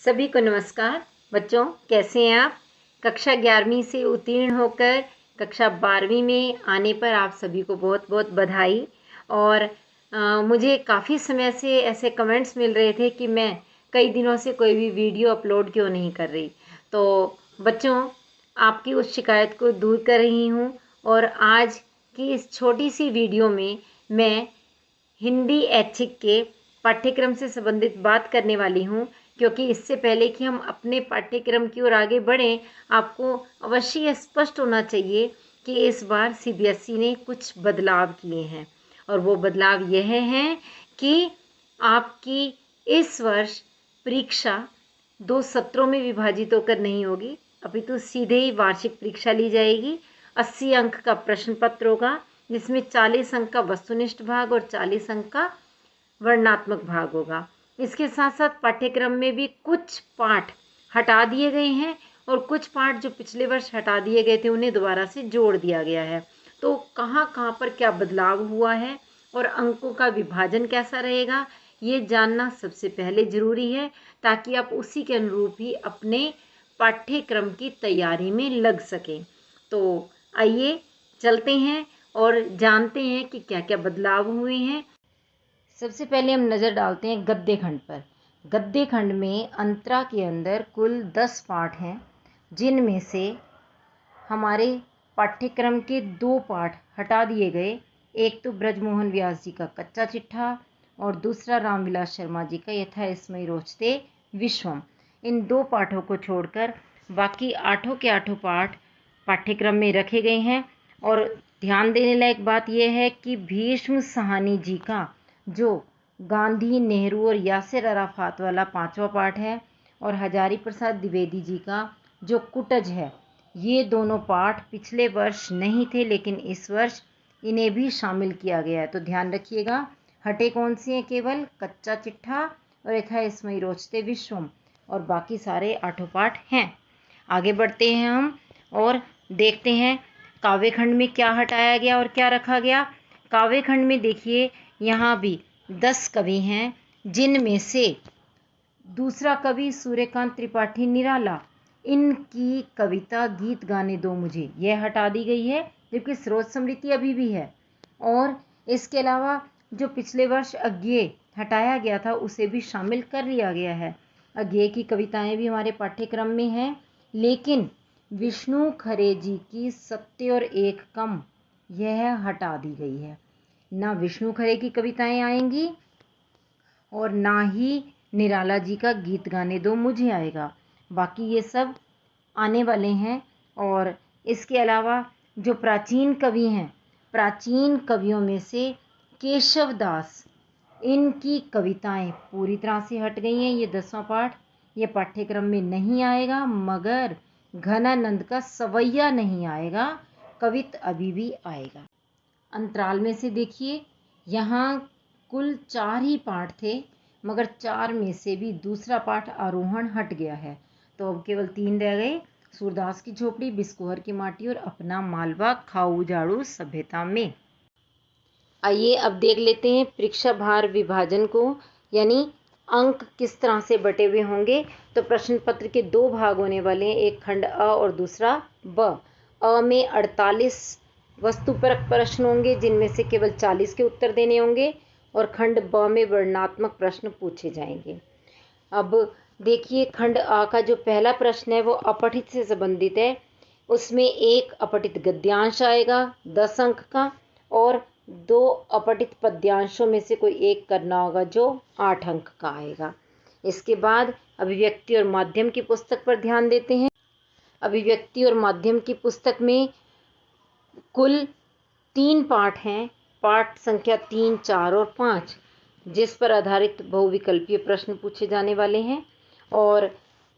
सभी को नमस्कार। बच्चों, कैसे हैं आप? कक्षा 11वीं से उत्तीर्ण होकर कक्षा 12वीं में आने पर आप सभी को बहुत बहुत बधाई। और मुझे काफ़ी समय से ऐसे कमेंट्स मिल रहे थे कि मैं कई दिनों से कोई भी वीडियो अपलोड क्यों नहीं कर रही। तो बच्चों, आपकी उस शिकायत को दूर कर रही हूँ और आज की इस छोटी सी वीडियो में मैं हिंदी ऐच्छिक के पाठ्यक्रम से संबंधित बात करने वाली हूँ, क्योंकि इससे पहले कि हम अपने पाठ्यक्रम की ओर आगे बढ़ें, आपको अवश्य स्पष्ट होना चाहिए कि इस बार सीबीएसई ने कुछ बदलाव किए हैं। और वो बदलाव यह हैं कि आपकी इस वर्ष परीक्षा 2 सत्रों में विभाजित होकर नहीं होगी, अपितु सीधे ही वार्षिक परीक्षा ली जाएगी। 80 अंक का प्रश्न पत्र होगा, जिसमें 40 अंक का वस्तुनिष्ठ भाग और 40 अंक का वर्णनात्मक भाग होगा। इसके साथ साथ पाठ्यक्रम में भी कुछ पाठ हटा दिए गए हैं और कुछ पाठ जो पिछले वर्ष हटा दिए गए थे उन्हें दोबारा से जोड़ दिया गया है। तो कहाँ कहाँ पर क्या बदलाव हुआ है और अंकों का विभाजन कैसा रहेगा, ये जानना सबसे पहले ज़रूरी है, ताकि आप उसी के अनुरूप ही अपने पाठ्यक्रम की तैयारी में लग सकें। तो आइए चलते हैं और जानते हैं कि क्या क्या बदलाव हुए हैं। सबसे पहले हम नज़र डालते हैं गद्य खंड पर। गद्य खंड में अंतरा के अंदर कुल 10 पाठ हैं, जिनमें से हमारे पाठ्यक्रम के 2 पाठ हटा दिए गए। एक तो ब्रजमोहन व्यास जी का कच्चा चिट्ठा और दूसरा रामविलास शर्मा जी का यथा स्मै रोचते विश्वम। इन 2 पाठों को छोड़कर बाकी 8 के 8 पाठ पाठ्यक्रम में रखे गए हैं। और ध्यान देने लायक बात यह है कि भीष्म साहनी जी का जो गांधी, नेहरू और यासिर अराफात वाला 5वां पाठ है, और हजारी प्रसाद द्विवेदी जी का जो कुटज है, ये दोनों पाठ पिछले वर्ष नहीं थे, लेकिन इस वर्ष इन्हें भी शामिल किया गया है। तो ध्यान रखिएगा, हटे कौन से हैं? केवल कच्चा चिट्ठा और यथा स्मै रोचते विश्वम, और बाकी सारे 8 पाठ हैं। आगे बढ़ते हैं हम और देखते हैं काव्य खंड में क्या हटाया गया और क्या रखा गया। काव्य खंड में देखिए, यहाँ भी 10 कवि हैं, जिनमें से दूसरा कवि सूर्यकांत त्रिपाठी निराला, इनकी कविता गीत गाने दो मुझे, यह हटा दी गई है, जबकि स्रोत स्मृति अभी भी है। और इसके अलावा जो पिछले वर्ष अज्ञेय हटाया गया था, उसे भी शामिल कर लिया गया है। अज्ञेय की कविताएं भी हमारे पाठ्यक्रम में हैं, लेकिन विष्णु खरे जी की सत्य और एक कम, यह हटा दी गई है। ना विष्णु खरे की कविताएं आएंगी और ना ही निराला जी का गीत गाने दो मुझे आएगा। बाकी ये सब आने वाले हैं। और इसके अलावा जो प्राचीन कवि हैं, प्राचीन कवियों में से केशव दास, इनकी कविताएं पूरी तरह से हट गई हैं। ये 10वां पाठ ये पाठ्यक्रम में नहीं आएगा, मगर घनानंद का सवैया नहीं आएगा, कवित अभी भी आएगा। अंतराल में से देखिए, यहाँ कुल 4 ही पाठ थे, मगर 4 में से भी दूसरा पाठ आरोहण हट गया है। तो अब केवल 3 रह गए, सूरदास की झोपड़ी, बिस्कोहर की माटी और अपना मालवा खाऊ झाड़ू सभ्यता में। आइए अब देख लेते हैं परीक्षा भार विभाजन को, यानी अंक किस तरह से बटे हुए होंगे। तो प्रश्न पत्र के 2 भाग होने वाले हैं, एक खंड अ और दूसरा ब। अ में 48 वस्तुपरक प्रश्न होंगे, जिनमें से केवल 40 के उत्तर देने होंगे, और खंड ब में वर्णनात्मक प्रश्न पूछे जाएंगे। अब देखिए, खंड आ का जो पहला प्रश्न है वो अपठित से संबंधित है। उसमें एक अपठित गद्यांश आएगा 10 अंक का, और 2 अपठित पद्यांशों में से कोई एक करना होगा जो 8 अंक का आएगा। इसके बाद अभिव्यक्ति और माध्यम की पुस्तक पर ध्यान देते हैं। अभिव्यक्ति और माध्यम की पुस्तक में कुल 3 पाठ हैं, पाठ संख्या 3, 4 और 5, जिस पर आधारित बहुविकल्पीय प्रश्न पूछे जाने वाले हैं। और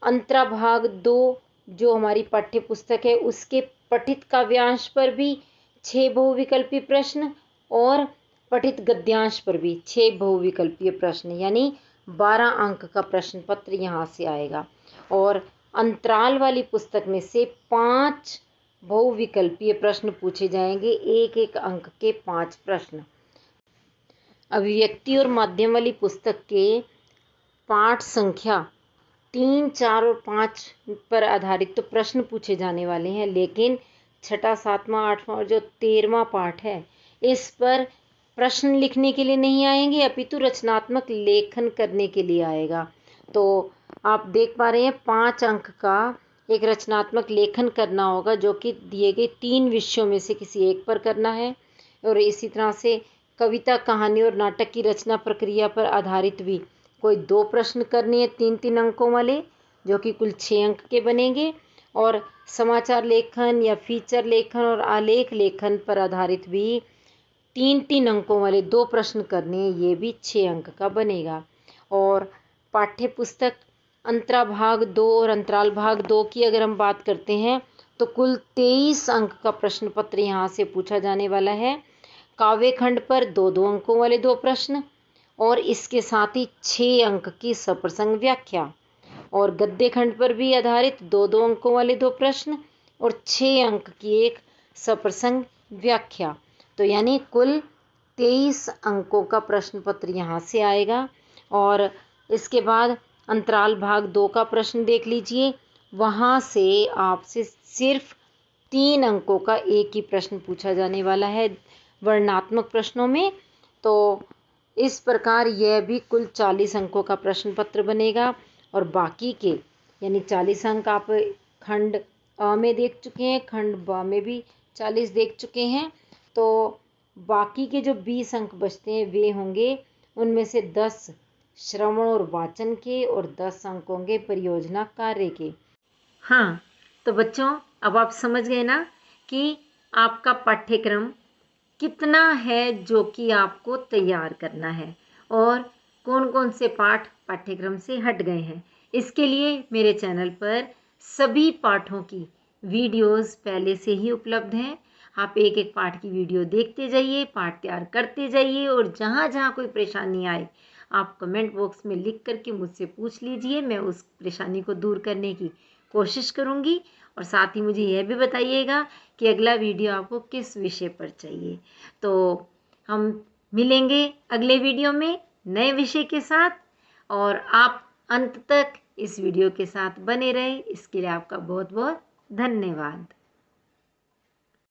अंतरा भाग 2 जो हमारी पाठ्य पुस्तक है, उसके पठित काव्यांश पर भी 6 बहुविकल्पीय प्रश्न, और पठित गद्यांश पर भी 6 बहुविकल्पीय प्रश्न, यानी 12 अंक का प्रश्न पत्र यहाँ से आएगा। और अंतराल वाली पुस्तक में से 5 बहुविकल्पीय प्रश्न पूछे जाएंगे, 1-1 अंक के 5 प्रश्न। अभिव्यक्ति और माध्यम वाली पुस्तक के पाठ संख्या 3, 4 और 5 पर आधारित तो प्रश्न पूछे जाने वाले हैं, लेकिन छठा, 7वां, 8वां और जो 13वां पाठ है, इस पर प्रश्न लिखने के लिए नहीं आएंगे, अपितु रचनात्मक लेखन करने के लिए आएगा। तो आप देख पा रहे हैं 5 अंक का एक रचनात्मक लेखन करना होगा, जो कि दिए गए 3 विषयों में से किसी एक पर करना है। और इसी तरह से कविता, कहानी और नाटक की रचना प्रक्रिया पर आधारित भी कोई 2 प्रश्न करने हैं 3-3 अंकों वाले, जो कि कुल 6 अंक के बनेंगे। और समाचार लेखन या फीचर लेखन और आलेख लेखन पर आधारित भी 3-3 अंकों वाले 2 प्रश्न करने हैं, ये भी 6 अंक का बनेगा। और पाठ्य पुस्तक अंतरा भाग 2 और अंतराल भाग 2 की अगर हम बात करते हैं तो कुल 23 अंक का प्रश्न पत्र यहाँ से पूछा जाने वाला है। काव्य खंड पर 2-2 अंकों वाले 2 प्रश्न और इसके साथ ही 6 अंक की सप्रसंग व्याख्या, और गद्य खंड पर भी आधारित 2-2 अंकों वाले 2 प्रश्न और 6 अंक की एक सप्रसंग व्याख्या। तो यानी कुल 23 अंकों का प्रश्न पत्र यहाँ से आएगा। और इसके बाद अंतराल भाग 2 का प्रश्न देख लीजिए, वहाँ से आपसे सिर्फ 3 अंकों का एक ही प्रश्न पूछा जाने वाला है वर्णात्मक प्रश्नों में। तो इस प्रकार यह भी कुल 40 अंकों का प्रश्न पत्र बनेगा। और बाकी के यानी 40 अंक आप खंड अ में देख चुके हैं, खंड ब में भी 40 देख चुके हैं। तो बाकी के जो 20 अंक बचते हैं वे होंगे, उनमें से 10 श्रवण और वाचन के और 10 अंक होंगे परियोजना कार्य के। हाँ, तो बच्चों अब आप समझ गए ना कि आपका पाठ्यक्रम कितना है जो कि आपको तैयार करना है और कौन कौन से पाठ पाठ्यक्रम से हट गए हैं। इसके लिए मेरे चैनल पर सभी पाठों की वीडियोस पहले से ही उपलब्ध हैं। आप एक एक पाठ की वीडियो देखते जाइए, पाठ तैयार करते जाइए, और जहाँ जहाँ कोई परेशानी आए आप कमेंट बॉक्स में लिख करके मुझसे पूछ लीजिए। मैं उस परेशानी को दूर करने की कोशिश करूँगी। और साथ ही मुझे यह भी बताइएगा कि अगला वीडियो आपको किस विषय पर चाहिए। तो हम मिलेंगे अगले वीडियो में नए विषय के साथ, और आप अंत तक इस वीडियो के साथ बने रहें। इसके लिए आपका बहुत बहुत धन्यवाद।